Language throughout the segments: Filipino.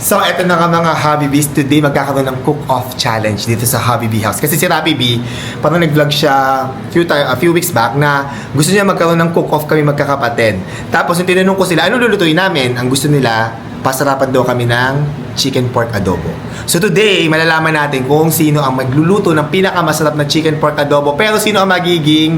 So, eto na nga mga Habibees. Today, magkakaroon ng cook-off challenge dito sa Habibie House. Kasi si Rapi B, parang nag-vlog siya a few weeks back na gusto niya magkaroon ng cook-off kami magkakapatid. Tapos, yung tinanong ko sila, ano lulutuin namin? Ang gusto nila, pasarapan daw kami ng chicken pork adobo. So, today, malalaman natin kung sino ang magluluto ng pinakamasarap na chicken pork adobo. Pero sino ang magiging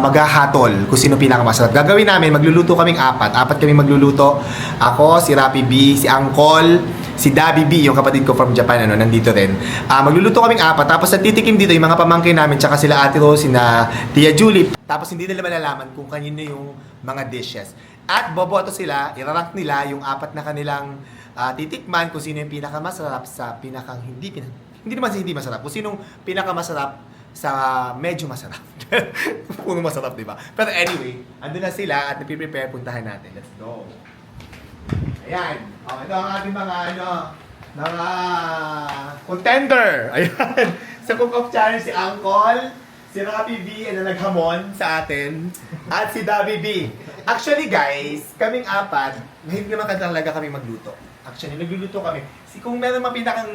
maghahatol kung sino pinakamasarap. Gagawin namin, magluluto kaming apat. Apat kami magluluto. Ako, si Rapi B, si Angkol, si Dabi B, yung kapatid ko from Japan, nandito rin. Magluluto kaming apat. Tapos nagtitikim dito yung mga pamangkin namin, tsaka sila Ate Rose, sina Tia Julie. Tapos hindi nila malalaman kung kanino yung mga dishes. At boboto sila, irarank nila yung apat na kanilang titikman kung sino yung pinakamasarap sa pinakang hindi naman sa hindi masarap. Kung sinong pinakamasarap sa medyo masarap. Kung masarap, di ba? Pero anyway, andun na sila at napiprepare, puntahan natin. Let's go. Ayan. Ito ang ating mga contender. Ayan. Sa cook-off challenge, si Angkol, si Rapi B, na naghamon sa atin, at si Dabi B. Actually guys, kaming apat, hindi naman talaga kami magluto. Actually, nagluluto kami. Kung meron mga pinakang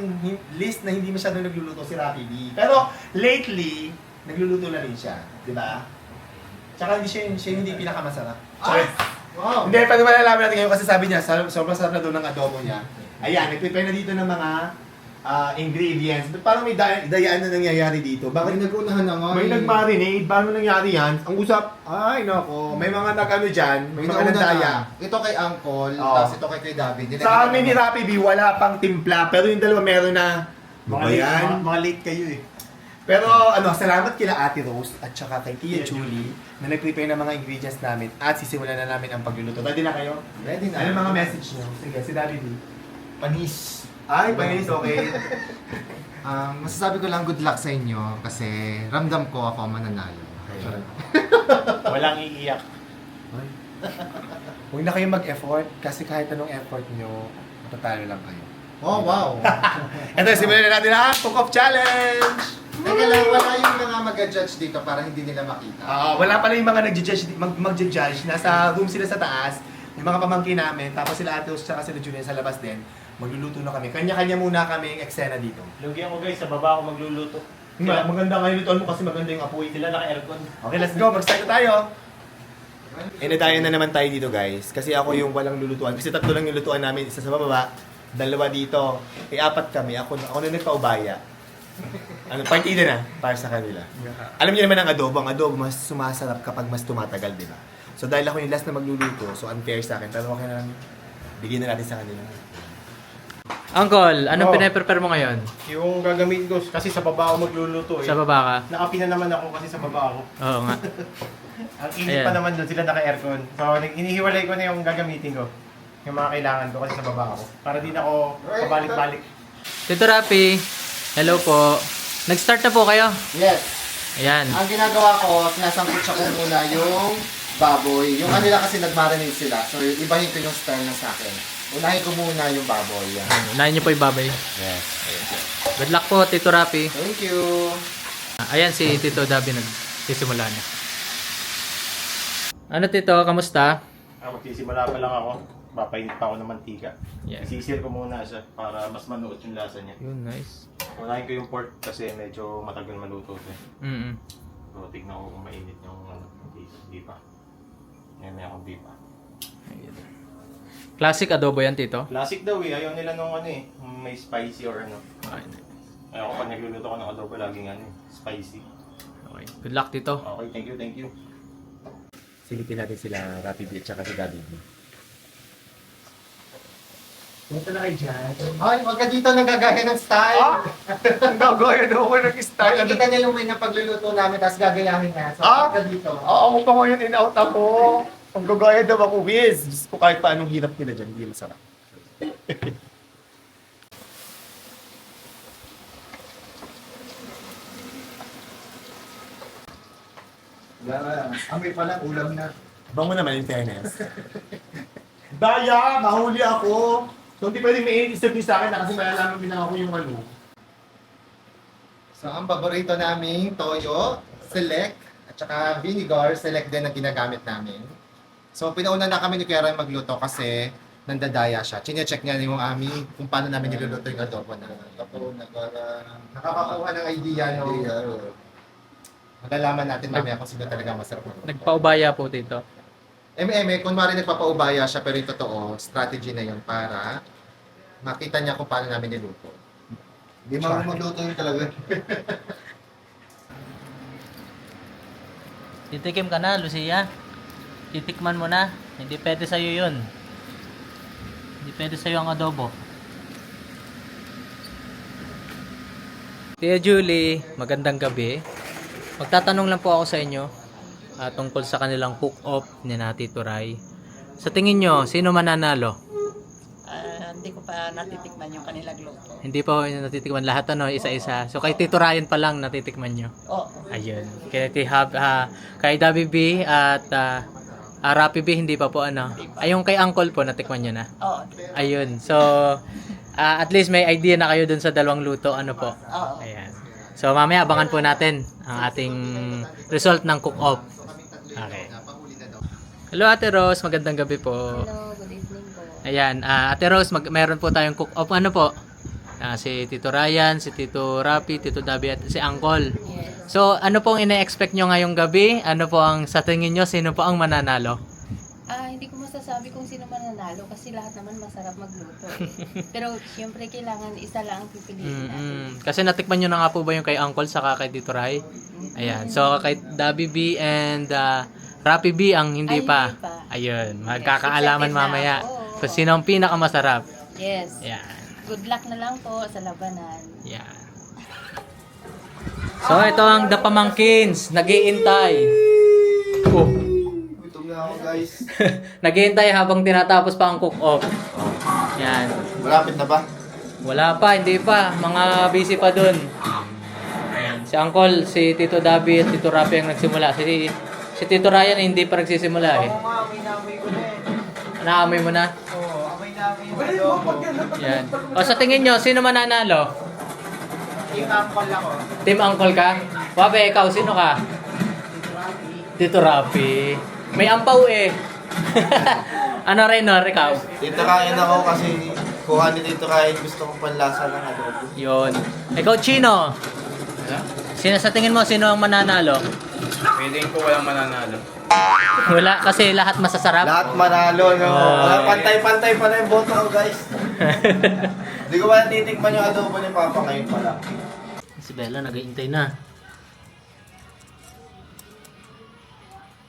list na hindi masyadong nagluluto, si Rapi B. Pero lately, nagluluto na rin siya. Di ba? Tsaka siya hindi pinakamasarap. Wow! Hindi, pero malalaman natin ngayon kasi sabi niya, sobrang sarap na doon ng adobo niya. Ayan, nag-prepare na dito ng mga ingredients. Parang may dayaan na nangyayari dito. Bakit nag-unahan na nga? may nag-marinate? Paano nangyari yan? Ang usap, ay nako, may mga nag-ano dyan, may mga nandaya. Ito kay Angkol, Oo. tapos ito kay David. Sa amin ni Rapi B, wala pang timpla, pero yung dalawa meron na. Mga late kayo eh. Pero salamat kila Ate Rose at saka kay Tia Julie na nag-prepare ng mga ingredients namin at sisimulan na namin ang pagluluto. Ready na kayo? Ready na. Ano mga message niyo? Sige, si David B. Panis. Ay, panis, okay. Masasabi ko lang good luck sa inyo kasi ramdam ko ako mananalo. Walang iiyak. Huwag na kayong mag-effort kasi kahit anong effort nyo, matatalo lang kayo. Oh, wow! Ito, simulan na natin ang cook-off challenge! Teka lang, wala yung mga mag-judge dito para hindi nila makita. Wala pala yung mga mag-judge. Nasa room sila sa taas. Yung mga pamangkin namin. Tapos sila Ate Rose tsaka sila Julian sa labas din. Magluluto na kami. Kanya-kanya muna kami eksena dito. Lugihan ko guys, sa baba ako magluluto. Maganda ngayon lutuan mo kasi maganda yung apoy. Sila naka-aircon. Okay, let's go. Mag-start na tayo. Inadayan na naman tayo dito guys. Kasi ako yung walang lulutuan. Kasi tatlo lang yung lutuan namin. Isa sa bababa, dalawa dito. Apat kami. Ako na nagpaubaya. Partida na para sa kanila. Alam niyo naman ang adobo. Ang adobo mas sumasarap kapag mas tumatagal, di ba? So dahil ako yung last na magluluto, so unfair sa akin. Pero okay na lang. Bigyan na natin sa kanila. Uncle, anong pinaprepare mo ngayon? Yung gagamitin ko, kasi sa baba ako magluluto eh. Sa baba ka? Nakapina naman ako kasi sa baba ako. Oo nga. Ang init pa naman doon, sila naka-aircon. So, inihiwalay ko na yung gagamitin ko. Yung mga kailangan ko kasi sa baba ako. Para di na ako pabalik-balik. Tito Rapi, hello po. Nag-start na po kayo? Yes. Ayan. Ang ginagawa ko, sinasangkot siya ko muna yung baboy. Yung kanila kasi nag-marinate sila. So, ibahin ko yung style ng sa akin. Unahin ko muna yung baboy. Yan. Unahin niyo po yung babay. Yes. Good luck po, Tito Rapi. Thank you. Ayan si Tito Dabi nagsisimula na. Ano Tito, kamusta? Magsisimula pa lang ako. Papainit pa ako ng mantika. Yan. Isisir ko muna siya para mas manuot yung lasa niya. Yun, nice. Unahin ko yung pork kasi medyo matagal maluto ito eh. Mm-mm. So, tignan ko kung mainit yung hindi pa. Yan, may akong di pa. Ayan. Classic adobo yan, Tito? Classic daw eh. Ayaw nila nung may spicy or ano. Okay. Ayaw ko pag nagluluto ko ng adobo, laging spicy. Okay. Good luck, Tito. Okay, thank you. Silipin natin sila Rapi B at saka si David B. Punta na kayo dyan. Ay, wag ka dito nang gagaya ng style. Nagaya daw ako nag-style. Nakikita niya yung way ng pagluluto namin, tapos gagayahin niya. So, wag ka dito. Ako pa ngayon in-out ako. Ang gagaya daw ako, Wiz. Diyos ko kahit paanong hirap nila dyan, hindi masarap. Amoy pa lang, ulam na. Bango naman in fairness. Daya! Mahuli ako! So hindi pwedeng may isip niyo sa akin na kasi malalaman din ako yung ano. So, ang paborito naming toyo, select, at saka vinegar, select din ang ginagamit namin. So, pinauna na kami ni Kuya Ray magluto kasi nandadaya siya. Chine-check niya yung kung paano namin niluluto yung adobo na. Nakakakuha ng idea, no? Malalaman natin mamaya kung sino talaga masarap magluto. Nagpaubaya po dito. Kunwari nagpapaubaya siya pero yung totoo, strategy na yun para makita niya kung paano namin niluto. Hindi marunong magluto yun talaga. Titikim ka na, Lucia. Titikman mo na. Hindi pwede sa'yo yun. Hindi pwede sa'yo ang adobo. Tia Julie, magandang gabi. Magtatanong lang po ako sa inyo tungkol sa kanilang cook-off ni Tito Ray. Sa tingin nyo, sino mananalo? Hindi ko pa natitikman yung kanilang luto. Hindi pa ho natitikman lahat isa-isa. So kay Tito Ryan pa lang natitikman nyo. Oo. Ayun. Kay Dabi B at Rapi B hindi pa po Ayun kay Uncle po natikman nyo na. Oo. Ayun. So at least may idea na kayo dun sa dalawang luto po. Oo. Ayan. So mamaya abangan po natin ang ating result ng cook-off. Okay. Hello Ate Rose, magandang gabi po. Hello, good evening po. Ayan, Ate Rose, meron po tayong cook-off. Ano po? Si Tito Ryan, si Tito Rapi, Tito Dabi at si Uncle. Yes. So, ano pong ina-expect nyo ngayong gabi? Ano po ang sa tingin nyo? Sino po ang mananalo? Hindi ko masasabi kung sino mananalo kasi lahat naman masarap magluto eh. Pero siyempre kailangan isa lang ang pipiliin natin. Kasi natikman nyo na nga po ba yung kay Uncle saka kay Tito Ray? Ayan. So, kay Dabi B and Rapi B ang hindi Ay, pa. hindi pa. Ayun. Magkakaalaman Yes, mamaya oo. kung sino ang pinakamasarap. Yes. Ayan. Good luck na lang po sa labanan. Ayan. So, ito ang The Pamangkins. Nag-iintay. Oh. Gutom na ako, guys. Naghihintay habang tinatapos pa ang cook-off. Yan. Malapit na ba? Wala pa, hindi pa. Mga busy pa dun. Ayan. Si Uncle, si Tito Dabi at Tito Rapi ang nagsimula. Si Tito Ryan hindi pa nagsisimula eh. Amoy ko na eh. Naamoy mo na? Oo, amoy yung adobo. Yan. O sa tingin nyo, sino mananalo? Yung uncle ako. Team Uncle ka? Wabe, ikaw, sino ka? Tito Rapi. May ampaw eh. Ano rin, no? Ikaw? Dito kain ako kasi kuha ni Dito kain gusto kong panlasa ng adobo. Yun. Ikaw, Chino. Sino sa tingin mo, sino ang mananalo? Feeling ko walang mananalo. Wala, kasi lahat masasarap. Lahat manalo, no? Oh. Pantay-pantay pa na yung boto ko, guys. Hindi ko ba natitikman yung adobo ni Papa ngayon pala. Si Bella nag-iintay na.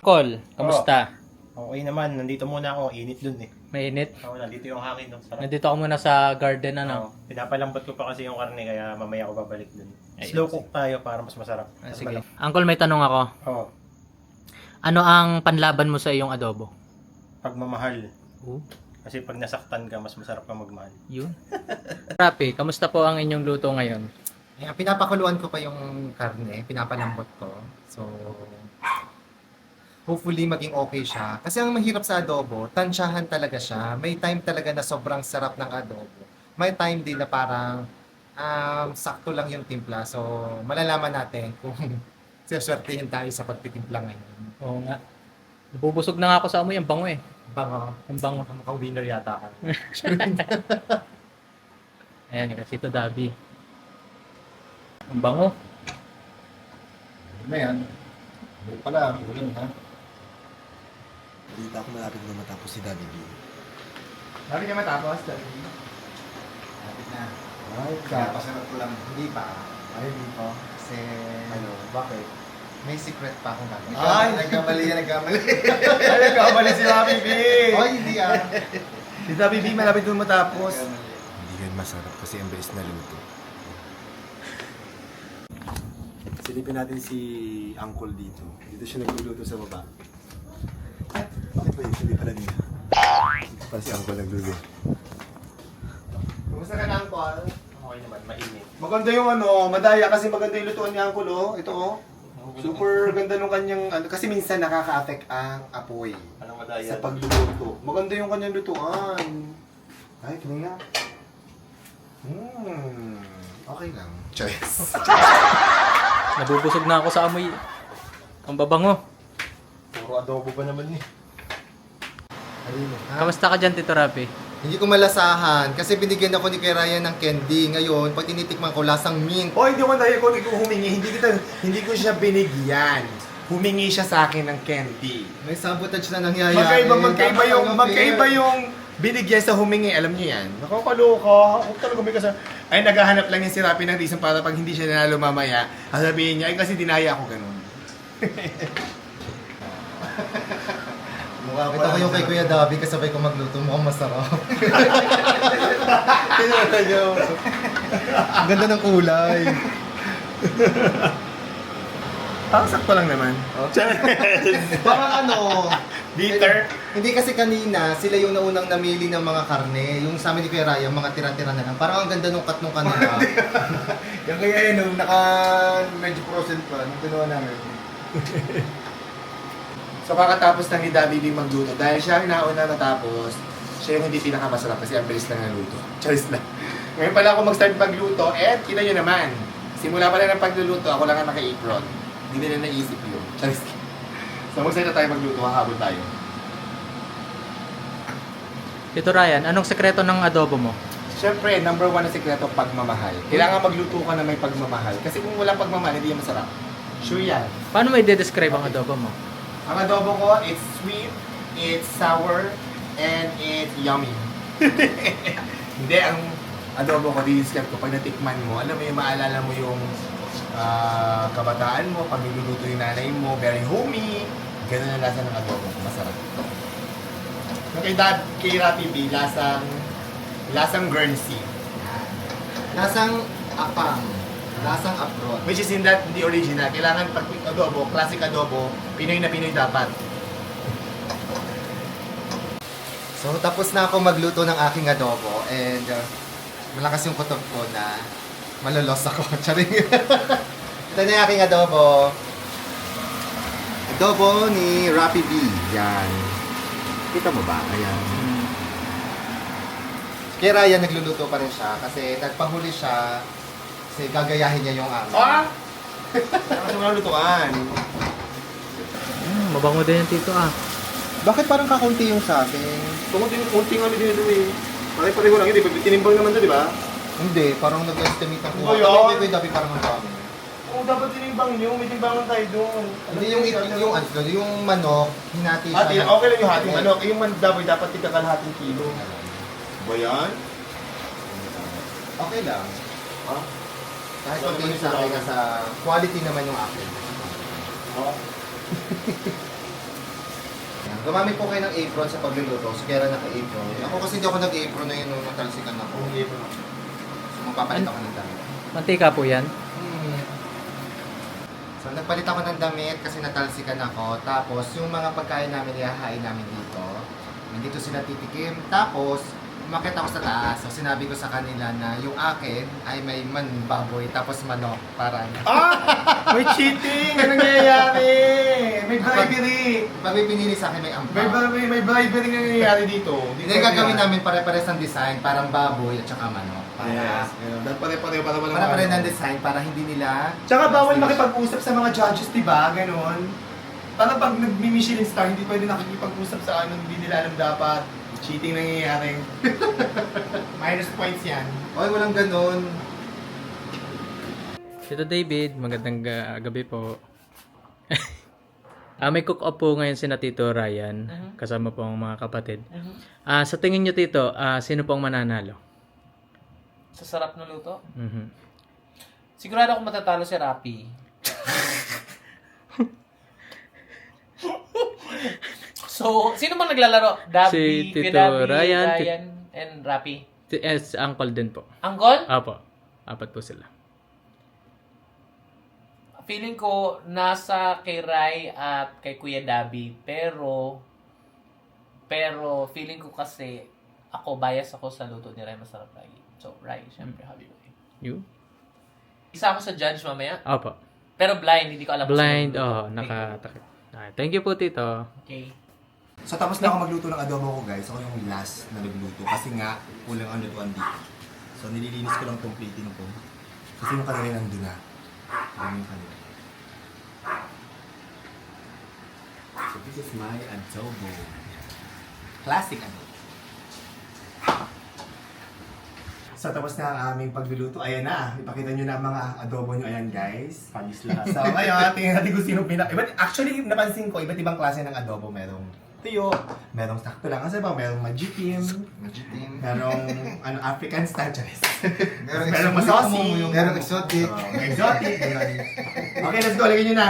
Col, kamusta? Okay naman, nandito muna ako. Init dun eh. Mainit? Oo, nandito yung hangin. No? Sarap. Nandito ako muna sa garden, Oo, pinapalambot ko pa kasi yung karne kaya mamaya ako babalik dun. Ayun. Slow cook tayo para mas masarap. Sige. Uncle, may tanong ako. Oo, Ano ang panlaban mo sa iyong adobo? pagmamahal. Oh, Kasi pag nasaktan ka, mas masarap ka magmahal. yun. Rapi, kamusta po ang inyong luto ngayon? Ayan, pinapakuluan ko pa yung karne, pinapalambot ko. So, hopefully maging okay siya. Kasi ang mahirap sa adobo, tansyahan talaga siya. May time talaga na sobrang sarap ng adobo. May time din na parang sakto lang yung timpla. So, malalaman natin kung saswertihin tayo sa pagtitimpla ngayon. Oo nga. Nabubusog na nga ako sa amoy. Ang bango eh. Bango. Ang bango. Mukhang winner yata ka. Ayan, kasi ito Dabi. Ang bango. Ano yan? Hindi pala, uling ha? Dito ako malapit na matapos si Daddy B. Sabi niya matapos, sabi niya. Lapit na. Ay, kapasarap ko lang. Hindi pa. Ay, hindi pa. Kasi Ano, bakit? may secret pa akong gagawin. Ay, nagkamali yan, nagkamali. Ay, nagkamali si Happy B! Ay, hindi ah. Si Dabi B, malapit doon matapos. Hindi yun masarap kasi ang bilis na luto. Silipin natin si Uncle dito. Dito siya nagluluto sa baba. Ay, bakit ba yun? Hindi pala dito. Dito pala si Uncle nagluluto. Kumusta ka na, Uncle? Okay naman, mainit. Maganda yung madaya kasi maganda yung lutuan ni Uncle, oh. Ito, oh. Super ganda nung kanyang, kasi minsan nakaka-affect ang apoy Anong madaya? sa pagluluto. Maganda yung kanyang lutuan. Ay, kanya. Okay lang. Choice. Nabubusog na ako sa amoy. Ang babango. Puro adobo ba naman eh? Ayun, ha? Kamusta ka dyan, Tito Rapi? Hindi ko malasahan kasi binigyan ako ni Kuya Ryan ng candy. Ngayon, pag tinitikman ko, lasang mint. O, hindi ko dahil ko humingi. Hindi ko siya binigyan. Humingi siya sa akin ng candy. May sabotage na nangyayari. Magkaiba yung binigyan sa humingi. Alam niyo yan. Nakakaloka. Huwag talaga may kasama. Ay, naghahanap lang yung si Rapi ng reason para pag hindi siya nanalo mamaya, sabihin niya, ay kasi dinaya ako ganun. Ito ko yung kay Kuya Dabi kasabay ko magluto. Mukhang masarap. Tinata niyo. Ang ganda ng kulay. Parang sakto lang naman. Parang ano, Bitter. hindi kasi kanina, sila yung naunang namili ng mga karne. Yung sa amin ni Kuya Ryan, mga tira-tira na lang. Parang ang ganda nung cut nung kanila. Yung kaya yun, nung medyo frozen pa, nung ginawa namin. So kakatapos lang ni Daddy Bing magluto. Dahil siya yung nauna natapos, siya yung hindi pinakamasarap kasi ang bilis lang ng luto. Charis lang. Ngayon pala ako mag-start magluto, kita nyo naman. Simula pala ng pagluluto, ako lang ang naka-apron. Hindi nila naisip yun. Charis lang. So mag-start na tayo magluto, hahabol tayo. Tito Ryan, anong sekreto ng adobo mo? Siyempre, number 1 na sikreto, pagmamahal. Kailangan magluto ka na may pagmamahal. Kasi kung walang pagmamahal, hindi yan masarap. Sure yan. Paano mo i-describe ang adobo mo? Ang adobo ko, it's sweet, it's sour, and it's yummy. Hindi, ang adobo ko, diniscribe ko, pag natikman mo, alam mo yung maalala mo yung kabataan mo, pag niluluto yung nanay mo, very homey. Ganun ang lasa ng adobo ko, masarap. Yung kay Rapi B, lasang Guernsey. Lasang apang. Lasang apron. Which is hindi original. Kailangan pag adobo, classic adobo, Pinoy na Pinoy dapat. So, tapos na ako magluto ng aking adobo and malakas yung kutob ko na malolos ako. Charing. Ito na yung aking adobo. Adobo ni Rapi B. Yan. Kita mo ba? Ayan. Kaya Ryan nagluluto pa rin siya kasi nagpahuli siya kasi gagayahin niya yung amin. Ano nga lutuan? Mabango din yung tito ah. Bakit parang kakunti yung sabi? Kunti nga dito eh. Pare-pareho lang yun, di ba? Tinimbang naman to, di ba? Hindi, parang nag-estimate ang kuha. Ano yun? Tapi dapat parang ang dami. Oo, dapat tinimbang nyo. May timbangan tayo doon. Hindi yung manok, hinati siya. Hati, okay lang yung hati. Ano, yung mandaboy dapat tigakalahating kilo. Ba yan? Okay lang. Ha? Kahit konti yung sa akin, nasa quality naman yung akin. Oo. Yan. Gumamit po kayo ng apron sa pagluluto. So, kaya naka-apron. Ako kasi hindi ako nag-apron na yun nung natalsikan ako. So, magpapalit ako ng damit. Mantika po yan. So, nagpalit ako ng damit kasi natalsikan ako. Tapos, yung mga pagkain namin, ihahain namin dito. Nandito sila titikim. Tapos, umakit ako sa taas. So, sinabi ko sa kanila na yung akin ay may baboy tapos manok. Parang, May cheating! Ano nangyayari? May bribery! pag may pinili sa akin, may ampaw. May bribery na nangyayari dito. Hindi yung gagawin namin pare-pares ng design. Parang baboy at saka manok. Yes. Dapat pare-pareho para walang Pare-pares ng design para hindi nila... Tsaka bawal makipag-usap sa mga judges, di ba? Ganon. Para pag nag-Michelin star, hindi pwede nakikipag-usap sa ano, hindi nila alam dapat. Cheating nangyayari. Minus points yan. Oy, walang ganun. Tito David, magandang gabi po. May cook-off po ngayon si na Tito Ryan, kasama po ang mga kapatid. Sa tingin nyo Tito, sino pong mananalo? Sa sarap ng luto? Mhm. Sigurado akong matatalo si Rapi. So, sino bang naglalaro? Si Dabi, Tito Kuya Dabi, Ryan, Ryan, and Rapi. Uncle din po. Uncle? Apo, apat po sila. Feeling ko nasa kay Rai at kay Kuya Dabi, pero feeling ko kasi ako bias ako sa luto ni Rai, masarap lagi. So, Rai, syempre, happy ko. You? Isa ako sa judge mamaya, Apo. pero blind, hindi ko alam kung Blind, sino luto. nakatakip. Thank you po Tito. Okay. So tapos na ako magluto ng adobo ko guys. Ako yung last na nagluto. Kasi nga, kulang ang lutuan dito. So nililinis ko lang tong plating ko. Kasi yung kanila nandun na. Ayan yung kanila. So this is my adobo. Classic adobo. So tapos na ang aming pagluluto. Ayan na, ipakita nyo na ang mga adobo nyo. Ayan guys. Panis lahat. So ngayon, tingnan natin kung sino actually, napansin ko, iba't ibang klase ng adobo. Merong tuyo, merong sakto lang. Kasi ba, merong majitim, merong African style, charis. merong masosi, Merong exotic. exotic. Ganun. Okay, let's go. Lagyan nyo na.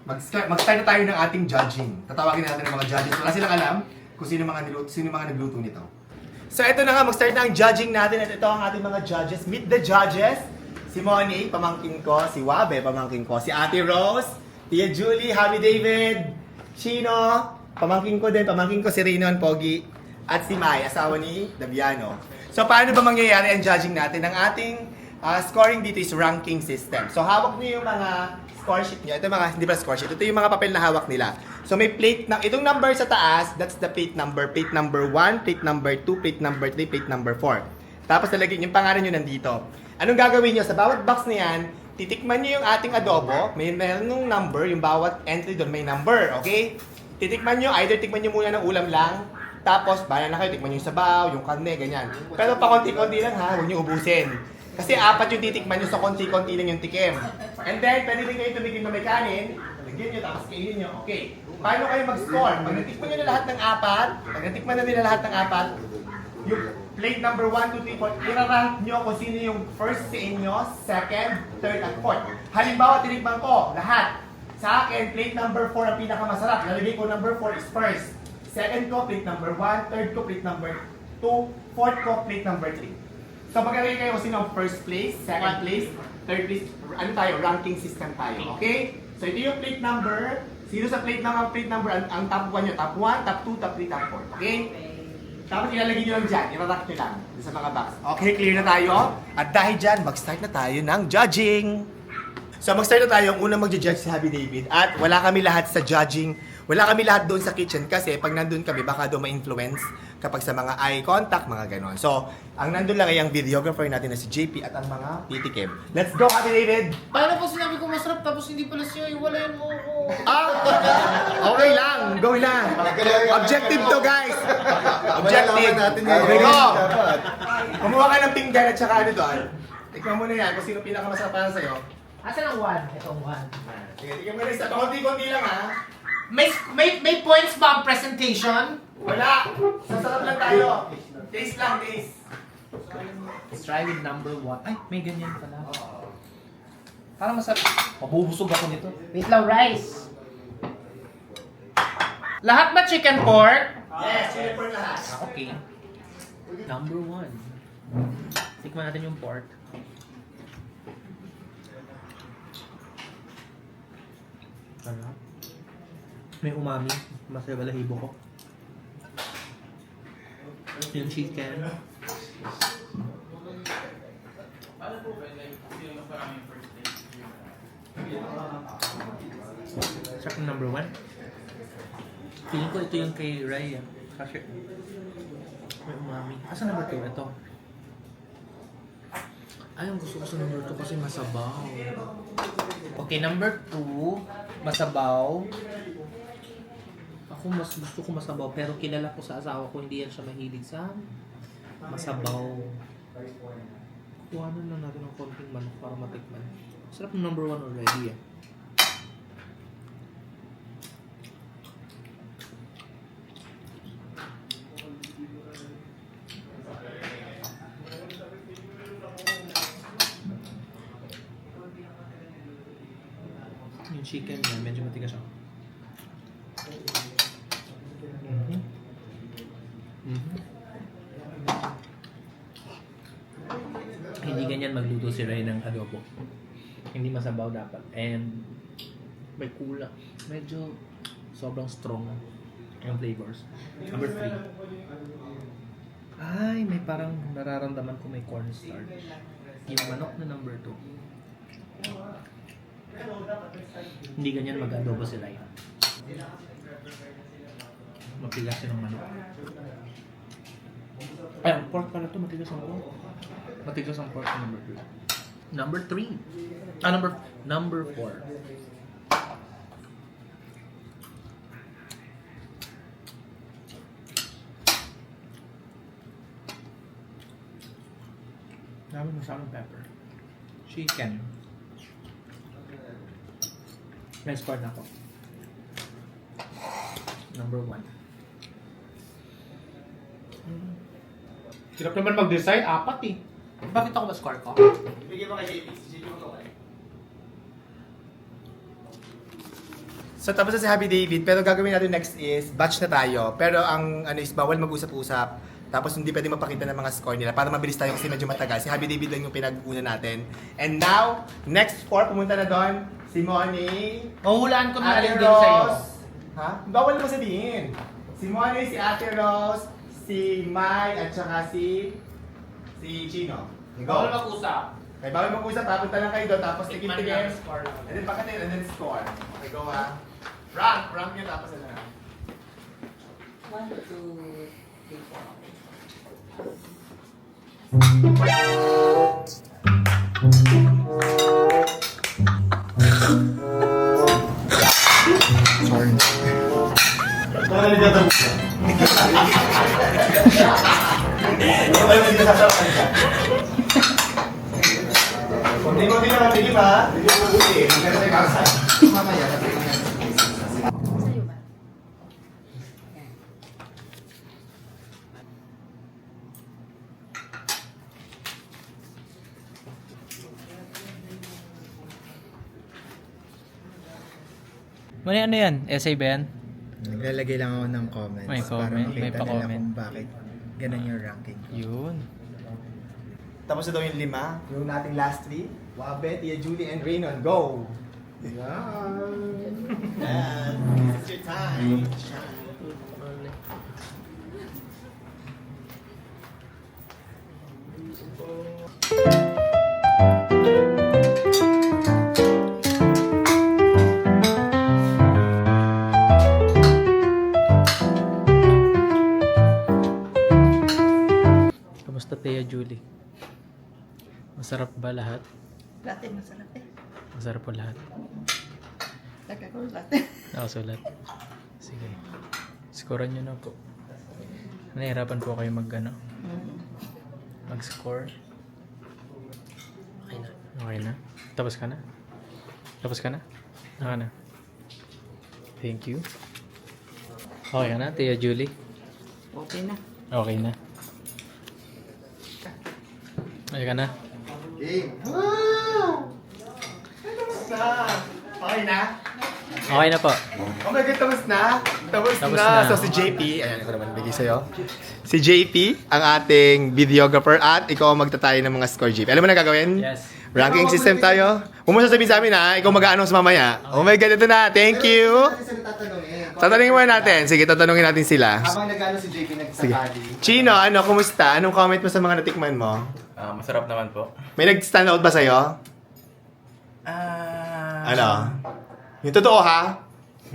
Mag-start na tayo ng ating judging. Tatawagin natin ang mga judges. Wala silang alam kung sino mga nagluto nito. So ito na nga, mag-start na ang judging natin at ito ang ating mga judges. Meet the judges. Si Moni, pamangkin ko. Si Wabe, pamangkin ko. Si Ate Rose, Tia Julie, Happy David, Chino, pamangkin ko din. Pamangkin ko si Rinon, Pogi, at si Mai, asawa ni Daviano. So paano ba mangyayari ang judging natin? Ang ating scoring dito is ranking system. So hawak niyo yung mga score sheet niyo. Ito mga, hindi pa score sheet. Ito yung mga papel na hawak nila. So may plate na, itong number sa taas, that's the plate number. Plate number 1, plate number 2, plate number 3, plate number 4. Tapos nalagyan yung pangalan nyo nandito. Anong gagawin nyo? Sa bawat box na yan, titikman nyo yung ating adobo. Meron ng number, yung bawat entry doon may number, okay? Titikman nyo, either tikman nyo muna ng ulam lang, tapos bahala na kayo, tikman nyo yung sabaw, yung karne, ganyan. Pero pa konti-konti lang ha, huwag nyo ubusin. Kasi 4 yung titikman nyo, so konti-konti lang yung tikim. And then, pwede rin kayo tumigil na may kanin, lagyan nyo, tapos kainin nyo, okay. Paano kayo mag-score? Pag natikman nyo na lahat ng 4, pag natikman na nila lahat ng 4, yung plate number 1, 2, 3, 4, irarank nyo kung sino yung first sa inyo, second, third, at fourth. Halimbawa, tinikman ko, lahat. Sa akin, plate number 4 ang pinakamasarap. Nalagay ko number 4 is first. Second ko, plate number 1, third ko, plate number 2, fourth ko, plate number 3. So magkakaroon kayo kung sino ang first place, second place, third place, ano tayo, ranking system tayo, okay? So ito yung plate number, sino sa plate number, ang top 1 nyo, top 1, top 2, top 3, top 4, okay? Tapos ilalagay nyo lang dyan, irarak nyo lang sa mga box. Okay, clear na tayo. At dahil dyan, mag-start na tayo ng judging. So mag-start na tayo, ang unang mag-judge si Happy David. At wala kami lahat sa judging, wala kami lahat doon sa kitchen kasi pag nandun kami, baka doon ma-influence kapag sa mga eye contact, mga ganon. So, ang nandun lang ay ang videographer natin na si JP at ang mga titikim. Let's go, Happy David! Paano po sinabi ko masarap tapos hindi pala siya, iwalayan mo ako. Okay lang, go na. Objective to, guys. Objective. natin Okay, go. Kumuha ka ng pinggan at saka ano doon. Ikaw muna yan kung sino pinakamasarap para sa'yo. Asan ang 1? Ito ang 1. Sige, tignan mo na isa. Konti-konti lang ha. May points ba ang presentation? Wala. Sasarap lang tayo. Taste lang, taste. Let's try with number 1. Ay, may ganyan pala. Parang masarap. Mabubusog ako nito. Wait lang, rice. Lahat ba chicken pork? Yes, chili pork lahat. Okay. Number 1. Tikman natin yung pork. Sarap. May umami. Masaya balahibo ko. Yung chicken. Sarap ng number 1. Feeling ko ito yung kay Ray. Kasi may umami. Asa number 2? Ito. Ay, ang gusto ko sa number 2 kasi masabaw. Okay, number 2, masabaw. Ako mas gusto ko masabaw, pero kilala ko sa asawa ko hindi yan siya mahilig sa masabaw. Kuhanan lang natin ng konting manok para matikman. Sarap ng number 1 already. Yung chicken niya, medyo matigas siya. Hindi ganyan magluto si Ray ng adobo. Hindi masabaw dapat. And may kulang. Medyo sobrang strong yung flavors. Number 3. Ay, may parang nararamdaman ko may cornstarch. Yung manok na number 2. Hindi ganyan mag-adobo si Ray. Matigas yun ang manok. Ay, ang pork pala ito. Matigas ang pork. Matigas ang pork sa number 2. Number 3. Number 4. Dami mo salt and pepper. Chicken. May score na ako. Number 1. Hirap naman mag-decide. 4 eh. Bakit ako ba score ko? Bigyan mo kay JP. Si JP mo kawal. So tapos na si Happy David, pero gagawin natin next is batch na tayo. Pero ang ano is bawal mag-usap-usap. Tapos hindi pwede mapakita ng mga score nila para mabilis tayo kasi medyo matagal. Si Happy David lang yung pinag-una natin. And now, next score pumunta na doon si Moni. Mahulaan ko na Ate alin din sa'yo. Rose. Ha? Bawal mo sabihin. Si Moni, si Ate Rose, si Mai, at saka si Chino. Bawal mag-usap. Okay, bawal mag-usap, papunta lang kayo doon, tapos Tikman tigil-tigil. lang, score lang. And then pagkatin, and then score. Okay, go ha. Rank nyo, tapos ano na. 1, 2, 3, 4. Kunti-kunti naman, tigil ha. Tigil mo mabuti. Magkano tayo kasa. Mamaya, Sa'yo ba? Mani, ano yan? Essay ba yan? Naglalagay lang ako ng comments May para comment, may makita nila pa-comment. kung bakit ganun yung ranking. Yun. Tapos na daw yung 5. Yung nating last 3. Wabe, Tia Julie, and Raynon. Go! Yan! Yan! This is your time. Kamusta Tia Julie? Masarap ba lahat? Dati masarap eh. Masarap po lahat. Nagkakulat. Nakasulat. Sige. Scorean nyo na po. Nahihirapan po kayo mag-score. Okay na. Okay na? Tapos ka na? Tapos ka na? Naka na. Thank you. Okay ka na, Tia Julie? Okay na. Okay na. Okay ka na? Game. Wow! Kamusta? Okay na? Okay na po. Oh my God, tapos na? Tapos Tapos na. na. So si JP, ayan ako naman bigay sa'yo. Si JP, ang ating videographer at ikaw ang magtatayo ng mga score, JP. Alam mo na gagawin? Yes. Ranking system tayo. Huwag mo sasabihin sa amin ha, ikaw mag-aanong sa mamaya. Oh my God, ito na. Thank you. Tatanungin muna natin. Sige, tatanungin natin sila. Habang nag-ano si JP nagsakali. Chino, ano, kumusta? Anong comment mo sa mga natikman mo? Masarap naman po. May nag-stand out ba sa'yo? Ano? Yung totoo ha?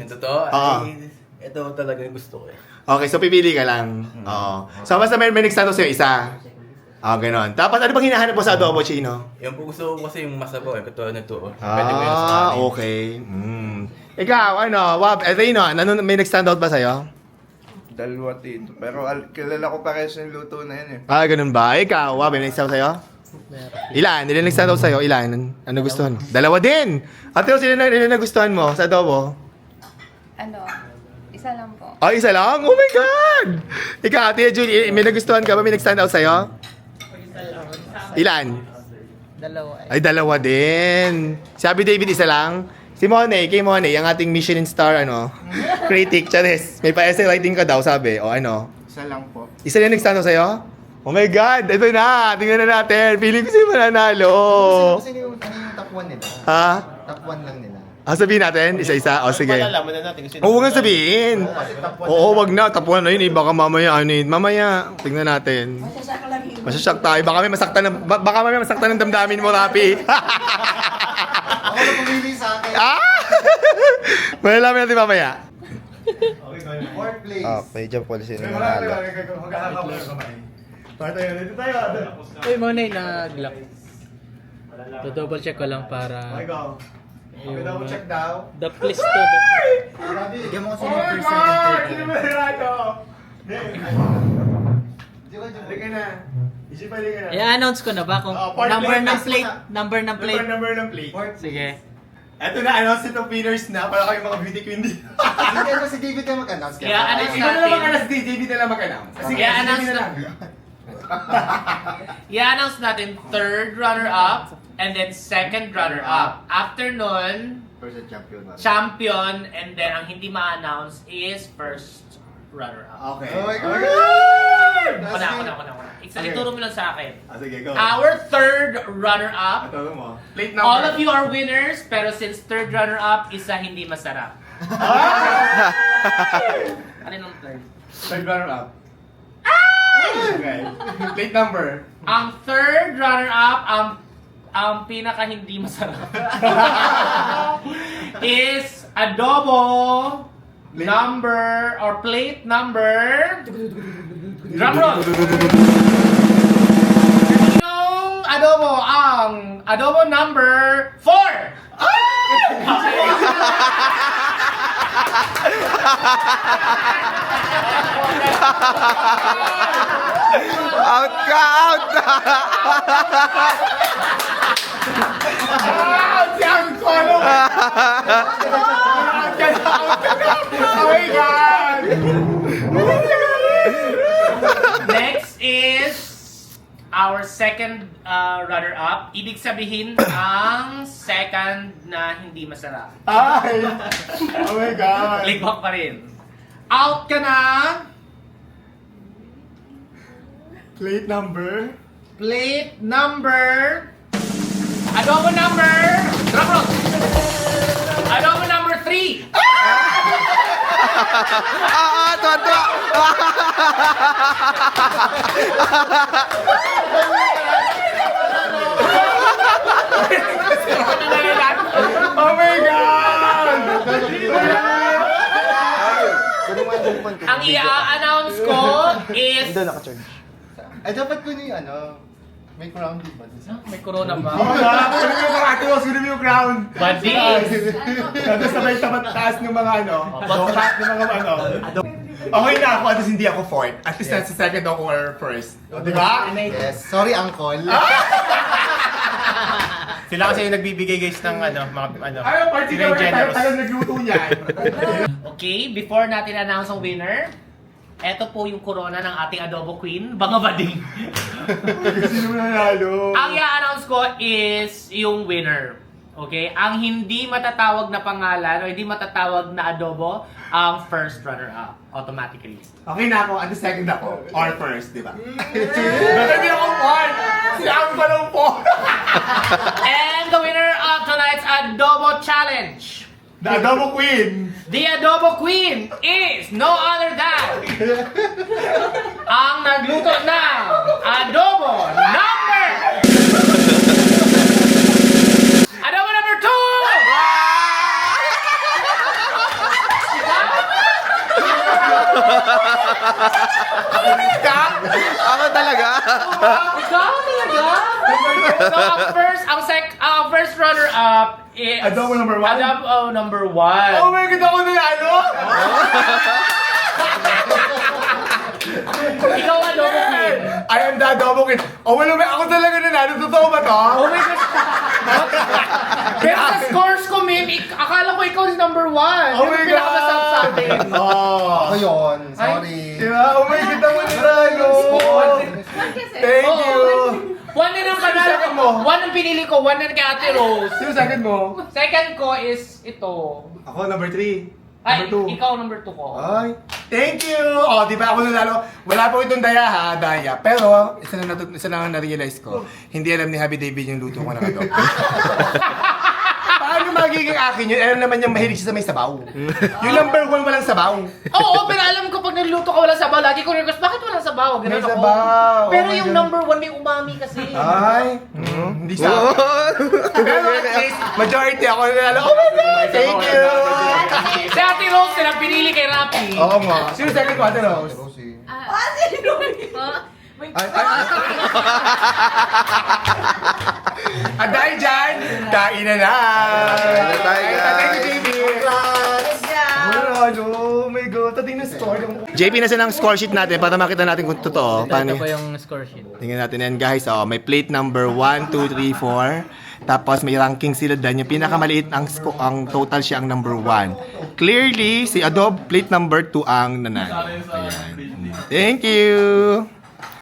Yung totoo, Oo. ito talaga yung gusto ko eh. Okay, so pipili ka lang. Oo. So basta may nag-stand out sa'yo, isa. Ganon. Tapos ano bang hinahanap mo sa adobo, Chino? Yung po gusto ko kasi yung masabaw eh, katulad nito. Pwede mo yun sa amin. Okay. Ikaw, ano, Wab, Raynon, ano, may nag-stand out ba sa'yo? Dalawa dito. Pero kilala ko pa kasi yung luto na yun eh. Ganun ba? Ikaw, Wab, may nag-stand out sa'yo? Ilan? Ilan nag-stand out sa'yo? Ilan? Ano gustuhan? Dalawa din! Ate, ilan nagustuhan mo sa adobo? Ano? Isa lang po. Isa lang? Oh my God! Ikaw, Ate Julie, may nagustuhan ka ba? May nag-stand out sa'yo? Ilan? Dalawa eh. Ay, dalawa din. Sabi David, isa lang. Si Monay, kay Monay, ang ating Michelin star, critic, Charis. May pa-essay writing ka daw, sabi. O ano? Isa lang po. Isa lang nag-stand out sa'yo? Oh my God! Ito na! Tingnan na natin. Feeling ko siya mananalo. Kasi ano yung top 1 nila? Ha? Top 1 lang nila. Sabihin natin? Isa-isa? O, sige. Malalaman na natin kasi Oo, nga sabihin. Oo, wag na. Tapuan na yun eh. Baka mamaya, Mamaya, tingnan natin. Masasaka lang yun. Masasyak tayo. Baka mamaya masaktan ng damdamin mo, Rapi. Ako na pumili sa akin. Malalaman natin mamaya. Fourth place. Okay, dyan po sino nanalo. Dito tayo. Uy, Monay, nag-lock. Do-double check ko lang para... Okay, double check daw. The place to... Bigyan mo kasi yung first, second, third. Sino ba na ito? Halika na. Isipan ka na. I-announce ko na ba kung Part number plate, ng last plate? mo na. Number ng plate? Number ng plate. Sige. Eto na, announce itong winners na para kayo mga beauty queen din. Hindi ko si David na mag-announce. I-announce Ikaw na lang natin. mag-announce, JB na lang mag-announce. Sige, I-announce JB na na. lang. I-announce natin third runner-up and then second runner-up. After nun, First champion. champion, and then ang hindi ma-announce is first runner-up. Okay. Oh my God! Kuna. Ituro mo lang sa akin. Sige, go. Our third runner-up, Ito mo. Plate number. all of you are winners, pero since third runner-up, isa hindi masarap. Ano yung third? Third runner-up. Okay. Plate number. Ang third runner-up, ang pinaka hindi masarap is adobo number or plate number drum roll. Yung adobo number 4. Out ka, out! Si Angkol! Oh my God! Next is our second runner-up. Ibig sabihin, ang second na hindi masarap. Ay! Oh my God! Ligwak pa rin. Out ka na. Plate number. Plate number. Adobo number. Drum roll. Adobo number 3. Tuwa. Oh my God! Ang i-announce ko is... Ay, dapat ko yung may crown di ba? May corona ba? Oh my God! Sino yung mga ate mo? Sino yung crown? Buddy! Sabi sabay taas ng mga taas ng mga Okay na ako, at least hindi ako fourth. At least nasa second ako or first. O, di ba? Yes. Sorry, Uncle. Sila kasi yung nagbibigay guys ng mga Ay, party sila ka yung tayo generous. tayo nagluto niyan. Okay, before natin announce ang winner, eto po yung corona ng ating adobo queen, Bangabading. Sino nanalo? Ang i-announce ko is yung winner. Okay? Ang hindi matatawag na pangalan o hindi matatawag na adobo, ang first runner-up. Automatically. Okay na ako, at the second ako. Or first, di ba? Bakit hindi ako fourth? Si Ang pa lang po. And the winner of tonight's adobo challenge, The Adobo Queen. the adobo queen is no other than ang nagluto ng adobo number 2! Ako talaga? Ikaw talaga? So ang first runner-up is Adobo number 1? Adobo number 1. Oh my God, ako nanalo! Ikaw adobo queen. I am the Adobo Queen. Oh, wala ba? Ako talaga nanalo. Totoo ba to? Oh my gosh. Pero sa scores ko, ma'am, akala ko ikaw is number 1. Oh my God! Pinakamasarap sa atin. Oh. Ako yun. Sorry. Diba? Oh my God, ako nanalo! Thank you! 1 din ang panalo second mo. mo? 1 ang pinili ko, 1 din kay Ate Rose. Sino second mo? Second ko is ito. Ako, number 3. Ay, Number 2. ikaw number 2 ko. Ay, thank you! Oh, di ba ako nanalo? Wala po itong daya. Pero, isa lang na-realize ko. Hindi alam ni Happy David yung luto ko ng adobo. Paano magiging akin yun? Alam naman niyang mahilig siya sa may sabaw. Yung number 1 walang sabaw. Oo, pero alam ko pag nagluto ka walang sabaw, lagi ko request, bakit walang sabaw? Ganun May ako. sabaw. Pero Oh my yung God. number 1 may umami kasi. Ay, hindi sa Pero at least, majority ako nanalo. Oh my God! Thank you! Si Ate Rose, sila pinili kay Rapi. Oo nga. Sino second ko, Ate Rose? At dahil dyan, kain na na! Kain na tayo, guys. Thank you, baby! Congrats! Oh my God, tating na store. JP, nasa ng score sheet natin para makita natin kung totoo. Ito po yung score sheet. Tingnan natin yan guys. Oh, may plate number 1, 2, 3, 4. Tapos may ranking sila dyan. Yung pinakamaliit ang total siya ang number 1. Clearly, si Adobe plate number 2 ang nanalo. Ayan. Thank you!